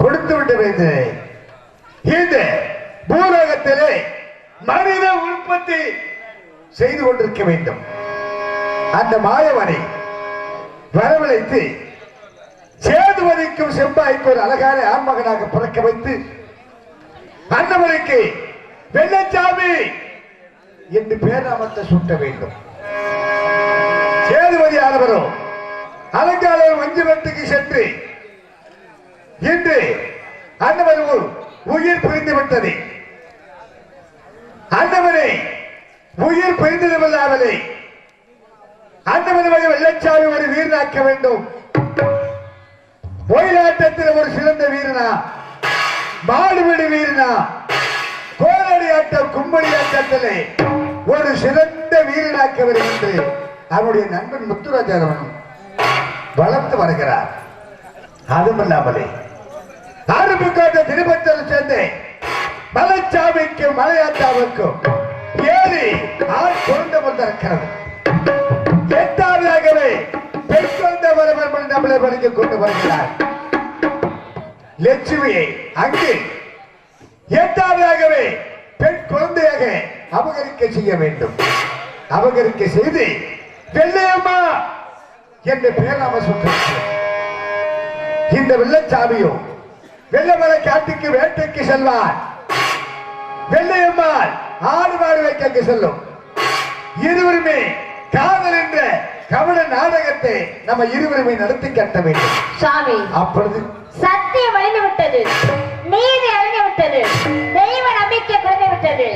கொடுத்து விட வேண்டும். இந்த பூலோகத்திலே மனித உற்பத்தி செய்து கொண்டிருக்க வேண்டும். அந்த மாயவனை வரவழைத்து சேதுபதிக்கும் செம்பாய்க்கு ஒரு அழகான ஆண்மகனாக பிறக்க வைத்து அண்ணவனுக்கு வெள்ளச்சாமி என்று பேராமத்தை சுட்ட வேண்டும். சேதுபதி ஆனவரும் அலங்காரம் மஞ்சுவட்டுக்கு சென்று இன்று அண்ணவர் உயிர் பிரிந்து விட்டது. அண்ணவனை உயிர் பிரிந்ததுமில்லாமலே அண்ணவன் மகன் வெள்ளச்சாமி ஒரு வீரனாக்க வேண்டும். ஒயிலாட்டத்தில் ஒரு சிறந்த வீரனா, மாடுபிடி வீரனா, கோலடி ஆட்டம் கும்படி ஆட்டத்திலே ஒரு சிறந்த வீரனாக்க வேண்டும் என்று அவருடைய நண்பன் முத்துராஜாரவன் வளர்த்து வருகிறார். அதுமல்லாமலே ஆரம்பிக்காட்ட திருப்பத்தில் சேர்ந்து மலைச்சாமிக்கும் மலையாத்தாவுக்கும் ஏறி ஆண் குழந்தை கொண்டிருக்கிறது. எட்டாவதாகவே பெண் குழந்தை வரவன் நம்மளை படிக்க கொண்டு வருகிறார். லட்சுமியை அங்கே எட்டாவதாகவே பெண் குழந்தையாக அபகரிக்க செய்ய வேண்டும். அபகரிக்க செய்து வெள்ளையம்மா என்ற பெயர் நாம சொல்றோம். இந்த வெள்ளச்சாமியோ வெள்ளமலை காட்டுக்கு வேட்டைக்கு செல்வார். வெள்ளையம்மாள் ஆடு மாடு வைக்க செல்லும். இருவருமே காதல் என்ற கவன நாடகத்தை நம்ம இருவருமே நடத்தி கட்ட வேண்டும். சாமி, அப்பொழுது சத்தியம் அழிந்து விட்டது, நீதி அழிந்து விட்டது, தெய்வ நம்பிக்கை குறைந்து விட்டது.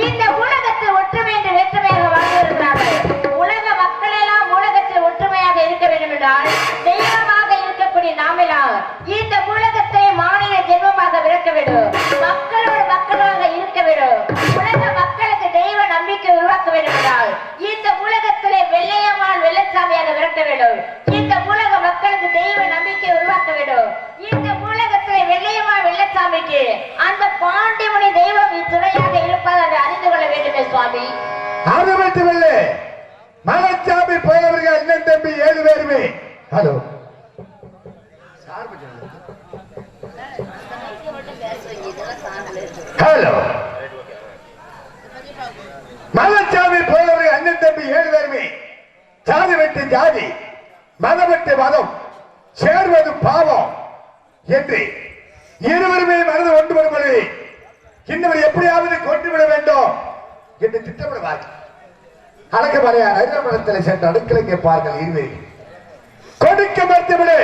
இந்த உலகத்தில் ஒற்றுமை என்று வேற்றுமையாக வாழ்ந்திருக்கிறார்கள். உலக மக்கள் எல்லாம் உலகத்தில் ஒற்றுமையாக இருக்க வேண்டும் என்றால் தெய்வமாக இருக்கக்கூடிய நாமெல்லாம் இந்த உலகத்தை மாநில ஜென்மமாக விளக்க வேண்டும். மக்களோடு மக்களாக இருக்க வேண்டும். உலக மக்களுக்கு தெய்வ நம்பிக்கை உருவாக்க வேண்டும் என்றால் இந்த உலகத்திலே வெள்ளையம்மாள் வெள்ளச்சாமியாக விளக்க வேண்டும். இந்த உலக மக்களுக்கு தெய்வ நம்பிக்கை உருவாக்க வேண்டும். இந்த உலகத்திலே வெள்ளையம்மாள் வெள்ளச்சாமிக்கு அந்த பாண்டிமுனி தெய்வம் துணையாக இருப்பதாக அறிந்து கொள்ள வேண்டுமே சுவாமி. அது மட்டுமில்லை, மலைச்சாமி போயவர்கள் அண்ணன் தம்பி 7 பேருமே. ஹலோ, ஹலோ, மலைச்சாமி போயவர்கள் அண்ணன் தம்பி 7 பேருமே ஜாதி வெட்டு ஜாதி, மதம் வெட்டு மதம், சேர்வது பாவம் என்று இருவருமே மனது ஒன்றுபடுவது இன்னொரு எப்படியாவது கொண்டு விட வேண்டும் என்று திட்டமிடுவார். அடக்கமறையார் ஐராமடத்தில் சென்ற அடுக்கலை கேட்பார்கள். இருவரும் கொடுக்க மறுத்துவிடு.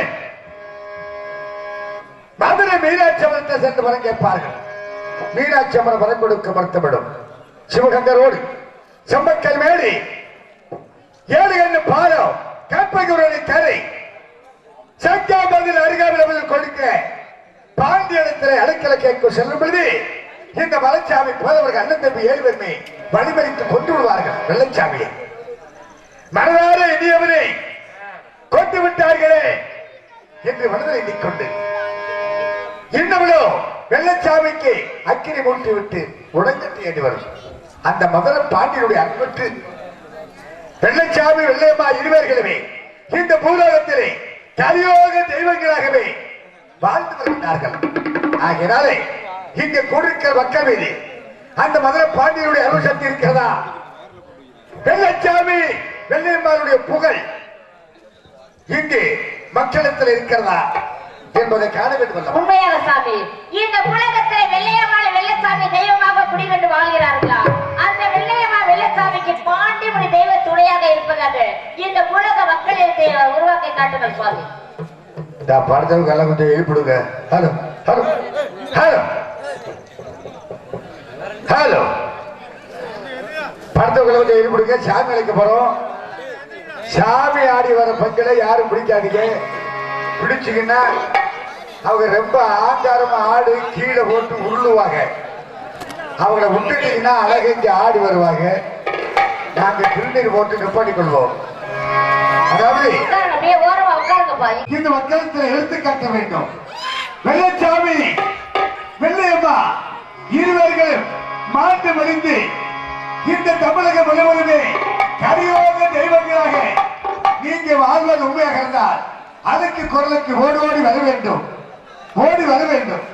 மதுரை மீனாட்சி அமரத்தை சென்று வரம் கேட்பார்கள். மீனாட்சி அமரம் வரம் கொடுக்க மறுத்துவிடும். சிவகங்கரோடு செம்மக்கல் மேடி 7 கண்ணு பாலம் கற்பகுரணி கரை சங்காபதில் அருகாமல் கொடுக்க பாண்டியனத்திலே அடுக்கலை கேட்க செல்லும் பொழுது இந்த மலைச்சாமி போதவர்கள் அண்ணன் தம்பி 7 பேருமே வழிமறித்து கொண்டு விடுவார்கள். வெள்ளச்சாமியை மனதார இனியவரை கொண்டு விட்டார்களே என்று மனதில் எண்ணிக்கொண்டு இன்னவளோ வெள்ளச்சாமிக்கு அக்கினி மூட்டி விட்டு உடஞ்சட்டி ஏறி வரும். அந்த மதுர பாண்டியனுடைய அன்புக்கு வெள்ளச்சாமி வெள்ளையம்மா இருவர்களுமே இந்த பூலோகத்திலே கலியோக தெய்வங்களாகவே வாழ்ந்து வருகிறார்கள். ஆகினாலே இங்கு கூடியிருக்கிற மக்கள் மீது அந்த மதுர பாண்டியனுடைய அருள் சக்தி இருக்கிறதா? வெள்ளச்சாமி வெள்ளையம்மாளுடைய புகழ் இங்கு மக்களிடத்தில் இருக்கிறதா என்பதை காண வேண்டும். உண்மையாக சாமி, இந்த உலகத்தில் வெள்ளையம்மாள் வெள்ளச்சாமி தெய்வமாக குடிகொண்டு வாழ்கிறார்களா? அந்த வெள்ளையம்மாள் வெள்ளச்சாமிக்கு பாண்டிமுனி தெய்வ துணையாக இருப்பதாக இந்த உலக மக்களிடத்தை உருவாக்கி காட்டுங்கள் சுவாமி. படத்தவங்க எல்லாம் கொஞ்சம் எழுப்பிடுங்க. ஹலோ ஹலோ ஹலோ ஹலோ, படத்தவங்களை கொஞ்சம் எழுப்பிடுங்க. சாமி அழைக்க போறோம். சாமி ஆடி வர பங்களை யாரும் பிடிக்காதீங்க. பிடிச்சிங்கன்னா அவங்க ரொம்ப ஆங்காரமா ஆடு கீழே போட்டு உருளுவாங்க. அவங்கள விட்டுட்டீங்கன்னா அழகெஞ்சு ஆடி வருவாங்க. நாங்க திருநீர் போட்டு நிப்பாட்டி கொள்வோம். அதாவது இந்த மக்களத்தில் எடுத்து காட்ட வேண்டும். வெள்ளச்சாமி வெள்ளையம்மா இருவர்களும் மாற்றம் அடைந்து இந்த தமிழக முழுவதுமே கரியோக தெய்வங்களாக நீங்க வாழ்வது உண்மையாக இருந்தால் அதுக்கு குரலுக்கு ஓடி ஓடி வர வேண்டும். ஓடி வர வேண்டும்.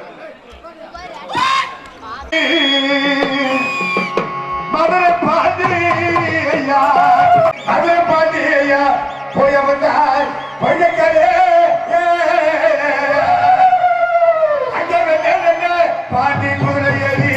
மதுரை பாண்டி ஐயா, மதுரை பாண்டி ஐயா போய் வந்தார் பொய்யக்கரே பாண்டி குதிரை ஏறி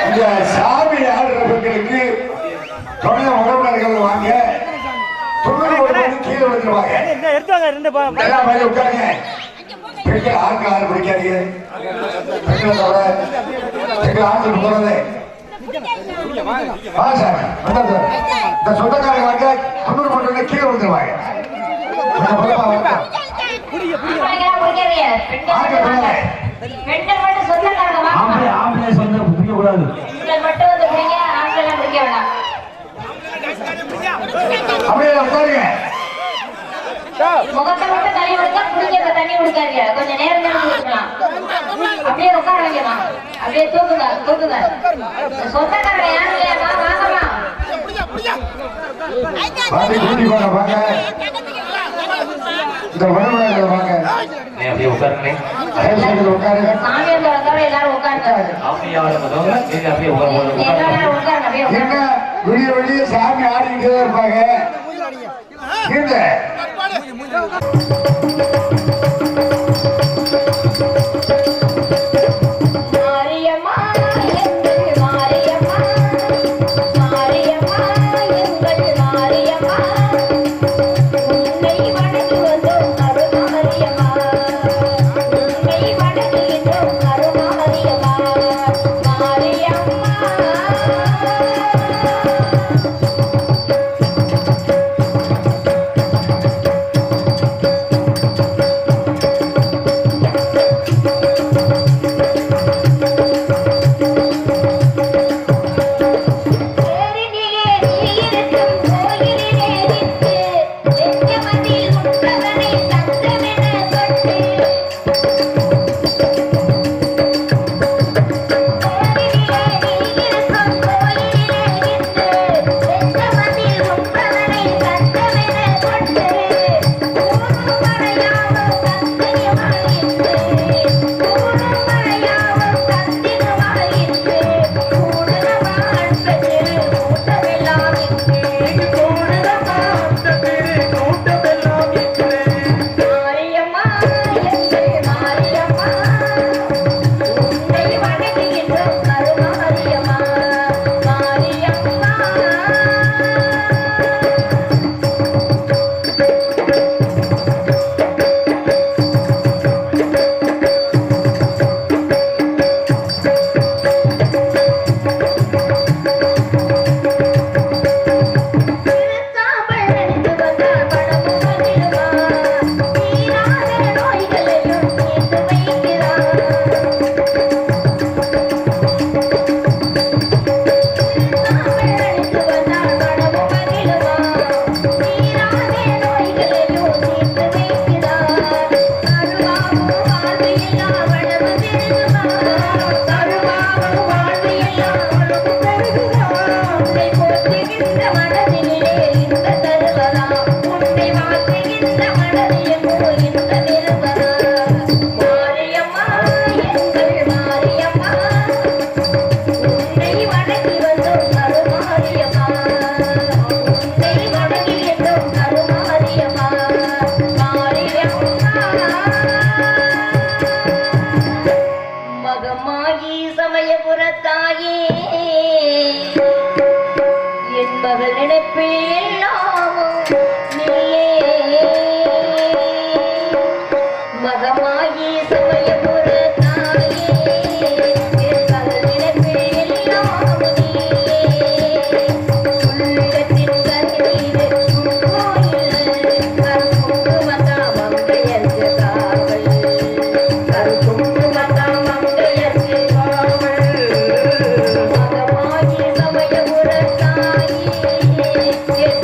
இந்த சாமி ஆடுறவங்களுக்கு தொடர்ந்து உறவினர்கள் வாங்க, தொண்ணூறு கீழே வந்துருவாங்க. எல்லாம் மேலே உட்காருங்க. பெண்கள் ஆண்கள் ஆறு பிடிக்காதீங்க. பெண்களை தவிர பெண்கள் ஆண்கள் போறது இந்த சொந்தக்காரங்க வாங்க, தொண்ணூறு கீழே வந்துருவாங்க. முகத்தை மட்டும் தண்ணி கொடுத்தா குடிக்க தண்ணி குடிக்காதீங்க. கொஞ்சம் நேரம் கொடுக்கலாம். அப்படியே உட்கார வைக்கலாம். அப்படியே தூக்குங்க தூக்குங்க. சொந்தக்காரங்க யாரும் இல்லையா? வாங்கம்மா. இந்த உறவுகளை வாங்க. அப்படியே உட்காருங்க. சாமியார் வந்தவரை எல்லாரும் உட்கார்ந்து என்ன விடிய விடிய சாமி ஆடிக்கிட்டே இருப்பாங்க. மாரியம்மா எங்கள் மாரியம்மா, மாரியம்மா எங்கள் மாரியம்மா, உன்னை வணங்கி வந்தோம் கருமாரியம்மா, உன்னை வணங்குகின்றோம் கருமாரியம்மா, மாரியம்மா. தேரினிலே நீ இருக்கும் கோயிலிலே நின்று, வெஞ்சமதில் உற்றவனை தங்கமென தொட்டு. தேரினிலே நீ இருக்கும் கோயிலிலே நின்று, வெஞ்சமதில் உற்றவனை தங்கமென தொட்டு. கூடுமறையாவும் தந்தினுமாயிற்று, கூடுமறையாவும் தந்தினுமாயிற்று, கூடுதமான் பெற்று கூட்டமெல்லாம் இன்று, மாரியம்மா எங்கள் மாரியம்மா, உன்னை வணங்குகின்றோம் கருமாரியம்மா, மாரியம்மா. திருத்தாம்பல் அணிந்து வந்தால் மனமும் மகிழுமா, தீராத நோய்களையும் தீர்த்து வைக்கிறார். திருத்தாம்பல் அணிந்து வந்தால் மனமும் மகிழுமா, தீராத நோய்களையும் தீர்த்து வைக்கிறார். அருளாவும் வாழ்வு எல்லாம் வளம் பெருகுமா, அருளாவும் வாழ்வு எல்லாம் வளம் பெருகுமா. உன்னை போற்றுகின்ற மனதினிலே இன்ப தருவதா, உன்னை வாழ்த்துகின்ற மனதில் போல் இன்ப பெறுவதா. மாரியம்மா எங்கள் மாரியம்மா, உன்னை வணங்கி வந்தோம் கருமாரியம்மா, உன்னை வணங்குகின்றோம் கருமாரியம்மா, மாரியம்மா. மகமாயி சமயபுரத்தாயே, என் மகள் நினைப்பில் எல்லாமும் நீயே. மகமாயி சமயபுரத்தாயே, என் மகள் நினைப்பில் எல்லாமும் நீயே. உள்ளத்தின் கண்ணீர் கோயில், கருங்குமத்தா மங்கையர்க்கு காவல், கருங்குமத்தா மங்கையர்க்கு காவல். மகமாயி சமயபுரத்தாயே, என்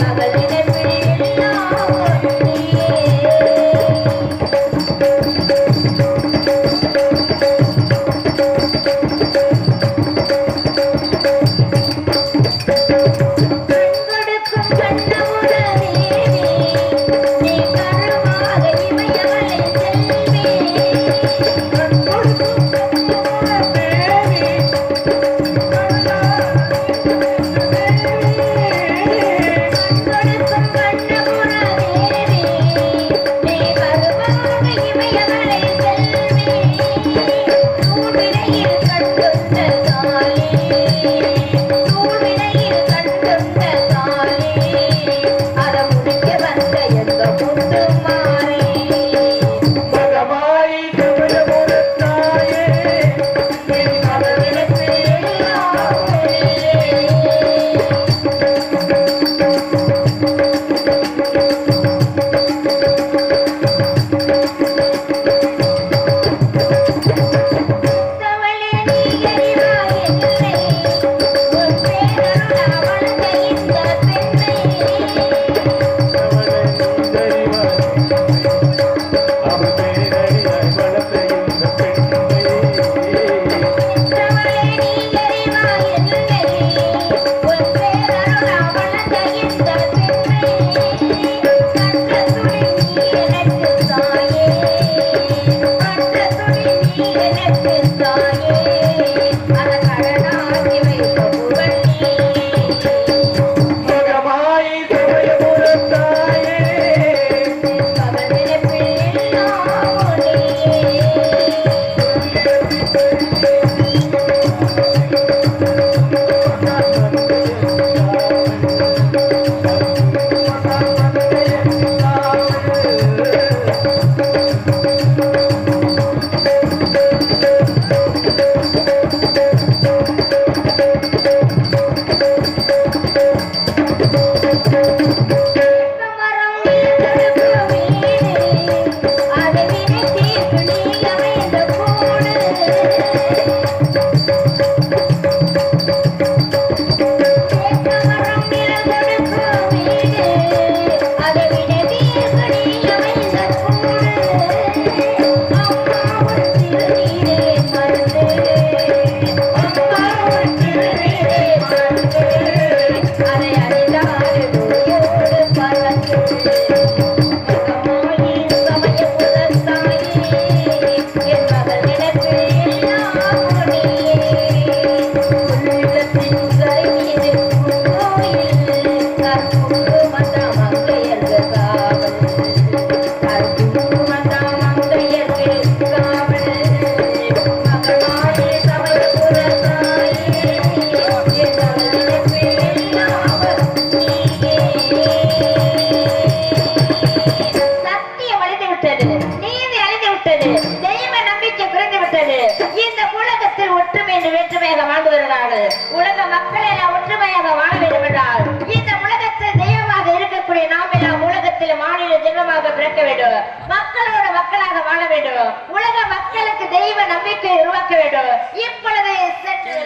என்றால் உலக மக்கள் எல்லாம் ஒற்றுமையாக வாழ வேண்டும் என்றால் இந்த உலகத்தில் தெய்வமாக இருக்கக்கூடிய நாம் எல்லாம் உலகத்தில் மாநில ஜென்மமாக பிறக்க வேண்டும். மக்களோட மக்களாக வாழ வேண்டும். உலக மக்களுக்கு தெய்வ நம்பிக்கை உருவாக்க வேண்டும். இப்பொழுது சென்று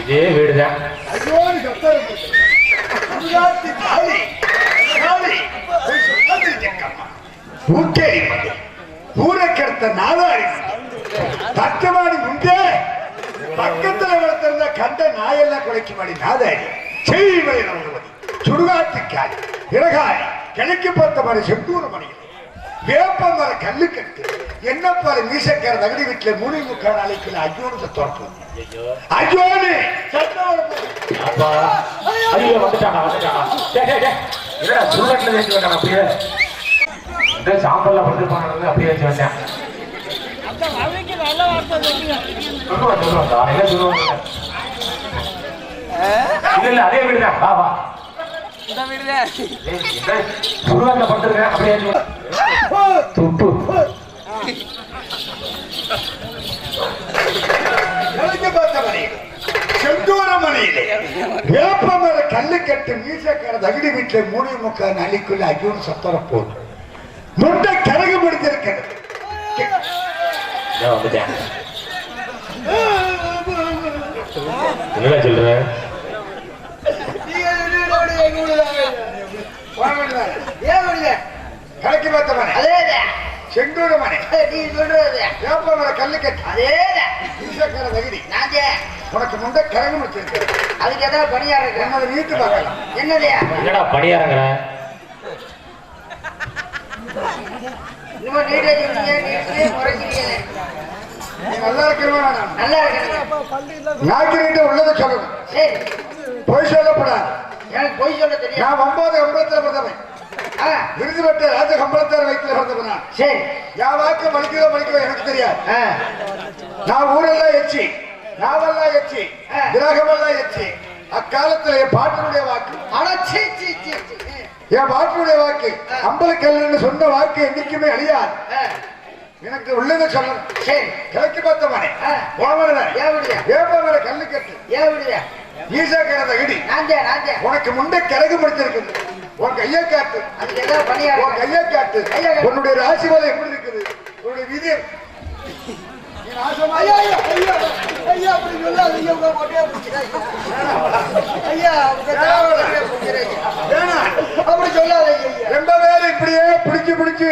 இதே வீடுதான் ஊரக்கெடுத்த நாதாரி பக்கமாடி முந்தே பக்கத்துல வளர்த்திருந்த கண்ட நாயெல்லாம் குலைக்குமாடி நாதாரி செய்வதை நம்புவது சுடுகாட்டுக்காரி இடகாரி கிழக்கு பார்த்த மாதிரி செந்தூர மணிகள் வேப்பம் வர கல்லு கட்டு என்ன பாரு மீசக்கார தகடி வீட்டுல 3.25 நாளைக்குள்ள ஐயோடு சத்தோம் ஐயோனு ஐயோ வந்துட்டாங்க சுடுகாட்டுல வச்சு வந்தாங்க அப்படியே சாம்பல்ல வந்து போனது அப்படியே வச்சு வந்தேன் இல்ல அதே வீடுதான் வா வா சுடுகாட்டுல படுத்துருக்கேன் அப்படியே துப்பு செந்தூரமணியிலே வேப்பமர கல்லு கட்டு மீசக்கார தகுடி வீட்டுல 3.25 நாளைக்குள்ள ஐயோன்னு சத்தர போகுது முட்டை கரகு முடித்திருக்கிறது என்ன சொல்ற கணக்கு பார்த்த மனை செந்தூர மனை வேப்பமர கல்லு கட்டு மீசக்கார தகுடி உனக்கு முண்டை கரகு முடிச்சிருக்கிறது அதுக்கு ஏதாவது பணியார என்னது நீட்டு பார்க்கலாம் என்னதையா என்னடா பணியாரங்கிற நல்லா இருக்கணுமா நல்லா இருக்கணும் நாக்கு நீட்ட உள்ளதை சொல்லணும் பொய் சொல்லப்படாது எனக்கு பொய் சொல்ல தெரியும் நான் 9 கம்பளத்துல பிறந்தவன் விருது பெற்ற ராஜ கம்பளத்தார் வயிற்றுல பிறந்தவனா சரி என் வாக்கு மலிக்கிறதோ எனக்கு தெரியாது நான் ஊரெல்லாம் எச்சி நாவெல்லாம் எச்சி கிரகமெல்லாம் எச்சி அக்காலத்துல என் பாட்டனுடைய வாக்கு அடைச்சி என் பாட்டனுடைய வாக்கு அம்பலக்கல்லுன்னு சொன்ன வாக்கு என்னைக்குமே அழியாது எனக்கு உள்ளதை சொல்லணும் சரி கிழக்கு பார்த்த மனை வேப்பமர கல்லு கட்டு ஈசா கிடந்த இடி உனக்கு முண்டை கிழக்கு முடிச்சிருக்குது உன் கையை காட்டு அதுக்கு ஏதாவது பணியா உன் கையை காட்டு உன்னுடைய ராசி வலை எப்படி இருக்குது உன்னுடைய விதி ஐயா அப்படி சொல்லாதீங்க உங்க கொட்டையா பிடிக்கிறாங்க ஐயா உங்க தாவரத்தையே பிடிக்கிறாங்க வேணாம். அப்படி சொல்லாதீங்க ஐயா ரொம்ப பேர் இப்படியே பிடிச்சு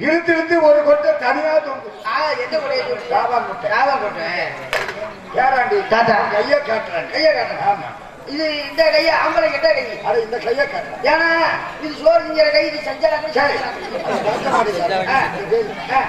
இழுத்து இழுத்து ஒரு கொட்டை தனியா தொங்கு. என்ன கொட்டையை காவா கொட்டை. காவா கொட்டை ஏறாண்டி தாத்தா. கையை காட்டுறாங்க. கையை காட்டுறேன் ஆமா. இது இந்த கையை ஆம்பளை கெட்ட கை அட இந்த கையை காட்டுறேன். ஏன்னா இது சோறு திங்கிற கை இது செஞ்சாலும் சரி. அது பார்க்க மாட்டேங்கிறாங்க. ஆ.